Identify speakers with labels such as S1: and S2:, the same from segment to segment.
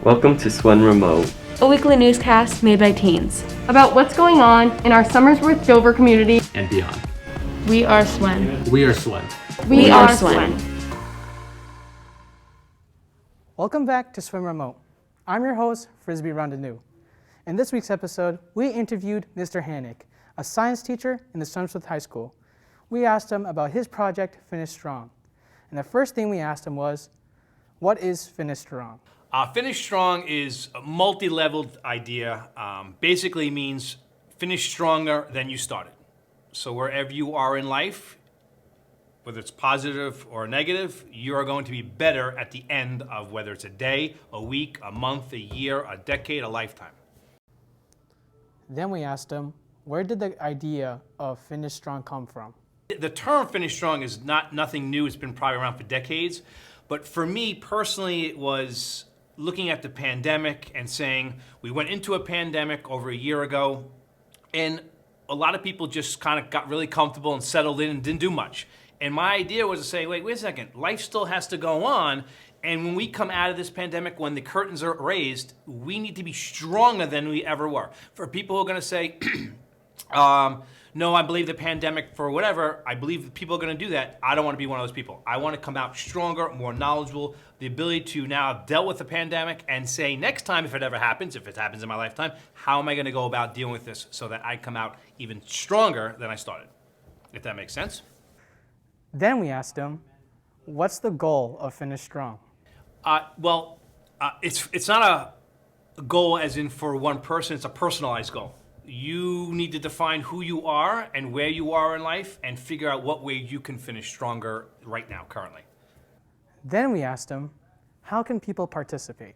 S1: Welcome to Swen Remote,
S2: a weekly newscast made by teens
S3: about what's going on in our Somersworth Dover community
S4: and beyond.
S2: We are Swen.
S4: We are Swen.
S2: We are Swen.
S5: Welcome back to Swim Remote. I'm your host, Frisbee Rondanu. In this week's episode, we interviewed Mr. Hanik, a science teacher in the Somersworth High School. We asked him about his project, Finish Strong. And the first thing we asked him was, what is Finish Strong?
S6: Finish Strong is a multi-leveled idea. Basically means finish stronger than you started. So wherever you are in life, whether it's positive or negative, you are going to be better at the end of whether it's a day, a week, a month, a year, a decade, a lifetime.
S5: Then we asked him, where did the idea of Finish Strong come from?
S6: The term Finish Strong is nothing new. It's been probably around for decades. But for me personally, it was looking at the pandemic and saying, we went into a pandemic over a year ago, and a lot of people just kind of got really comfortable and settled in and didn't do much. And my idea was to say, wait a second, life still has to go on. And when we come out of this pandemic, when the curtains are raised, we need to be stronger than we ever were. For people who are going to say, no, I believe the pandemic for whatever, I believe that people are going to do that. I don't want to be one of those people. I want to come out stronger, more knowledgeable, the ability to now have dealt with the pandemic and say next time, if it ever happens, if it happens in my lifetime, how am I going to go about dealing with this so that I come out even stronger than I started, if that makes sense.
S5: Then we asked him, what's the goal of Finish Strong?
S6: It's not a goal as in for one person, it's a personalized goal. You need to define who you are and where you are in life and figure out what way you can finish stronger right now, currently.
S5: Then we asked him, how can people participate?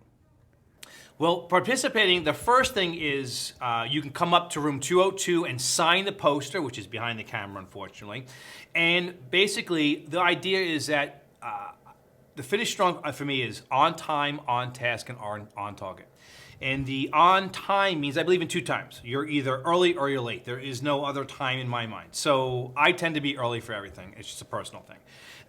S6: Well, participating, the first thing is you can come up to room 202 and sign the poster, which is behind the camera, unfortunately. And basically, the idea is that the Finish Strong for me is on time, on task, and on target. And the on time means I believe in two times. You're either early or you're late. There is no other time in my mind. So I tend to be early for everything. It's just a personal thing.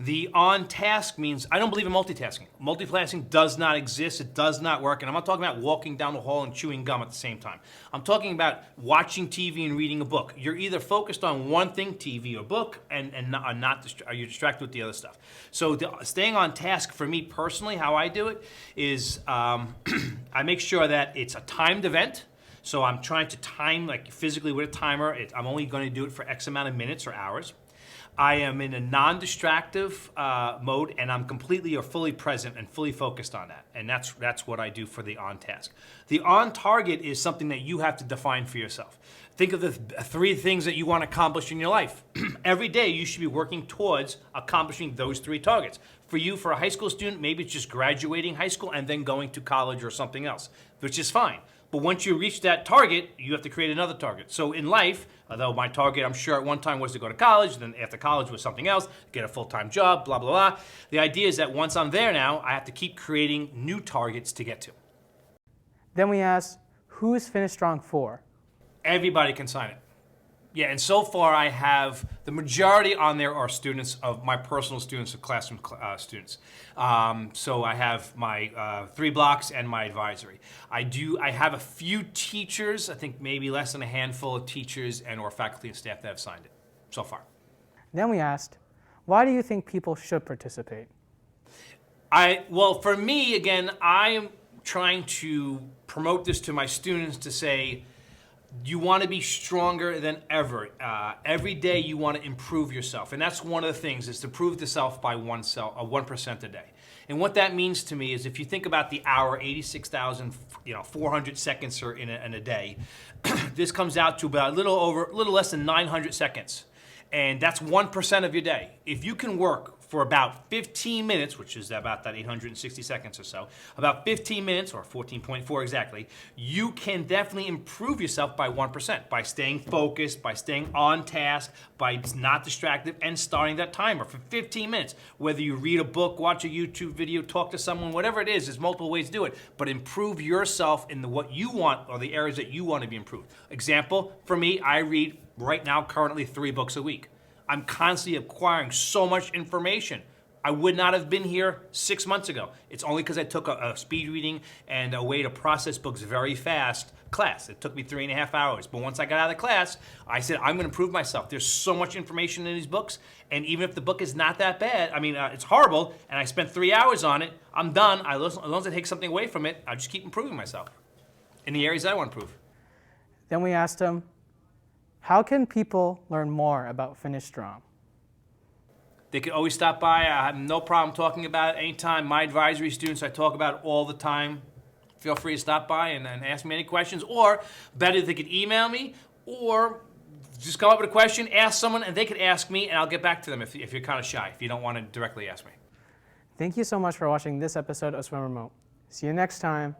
S6: The on task means I don't believe in multitasking. Multitasking does not exist. It does not work. And I'm not talking about walking down the hall and chewing gum at the same time. I'm talking about watching TV and reading a book. You're either focused on one thing, TV or book, and are you distracted with the other stuff. So staying on task for me personally, how I do it is I make sure that it's a timed event. So I'm trying to time like physically with a timer. I'm only going to do it for X amount of minutes or hours. I am in a non-distractive mode, and I'm completely or fully present and fully focused on that. And that's what I do for the on task. The on target is something that you have to define for yourself. Think of the three things that you want to accomplish in your life. Every day you should be working towards accomplishing those three targets. For you, for a high school student, maybe it's just graduating high school and then going to college or something else, which is fine. But once you reach that target, you have to create another target. So in life, although my target, I'm sure at one time was to go to college, then after college was something else, get a full-time job, blah, blah, blah. The idea is that once I'm there now, I have to keep creating new targets to get to.
S5: Then we asked, who is Finish Strong for?
S6: Everybody can sign it. Yeah, and so far I have, the majority on there are students of my personal students, of classroom students. So I have my 3 blocks and my advisory. I have a few teachers, I think maybe less than a handful of teachers and or faculty and staff that have signed it so far.
S5: Then we asked, why do you think people should participate?
S6: Well, for me, again, I am trying to promote this to my students to say, you want to be stronger than ever. Every day you want to improve yourself. And that's one of the things, is to prove to self by 1% a day. And what that means to me is if you think about the hour, 86,400 seconds in a day, this comes out to about a little less than 900 seconds. And that's 1% of your day. If you can work for about 15 minutes, which is about that 860 seconds or so, about 15 minutes, or 14.4 exactly, you can definitely improve yourself by 1%, by staying focused, by staying on task, by not distracted, and starting that timer for 15 minutes. Whether you read a book, watch a YouTube video, talk to someone, whatever it is, there's multiple ways to do it, but improve yourself in what you want, or the areas that you want to be improved. Example, for me, I read right now currently 3 books a week. I'm constantly acquiring so much information. I would not have been here 6 months ago. It's only because I took a speed reading and a way to process books very fast class. It took me 3.5 hours. But once I got out of the class, I said, I'm going to prove myself. There's so much information in these books. And even if the book is not that bad, it's horrible, and I spent 3 hours on it, I'm done. As long as I take something away from it, I just keep improving myself in the areas I want to improve.
S5: Then we asked him, how can people learn more about Finish Strong?
S6: They could always stop by. I have no problem talking about it anytime. My advisory students, I talk about it all the time. Feel free to stop by and ask me any questions. Or better, they could email me or just come up with a question, ask someone, and they could ask me, and I'll get back to them if you're kind of shy, if you don't want to directly ask me.
S5: Thank you so much for watching this episode of Swim Remote. See you next time.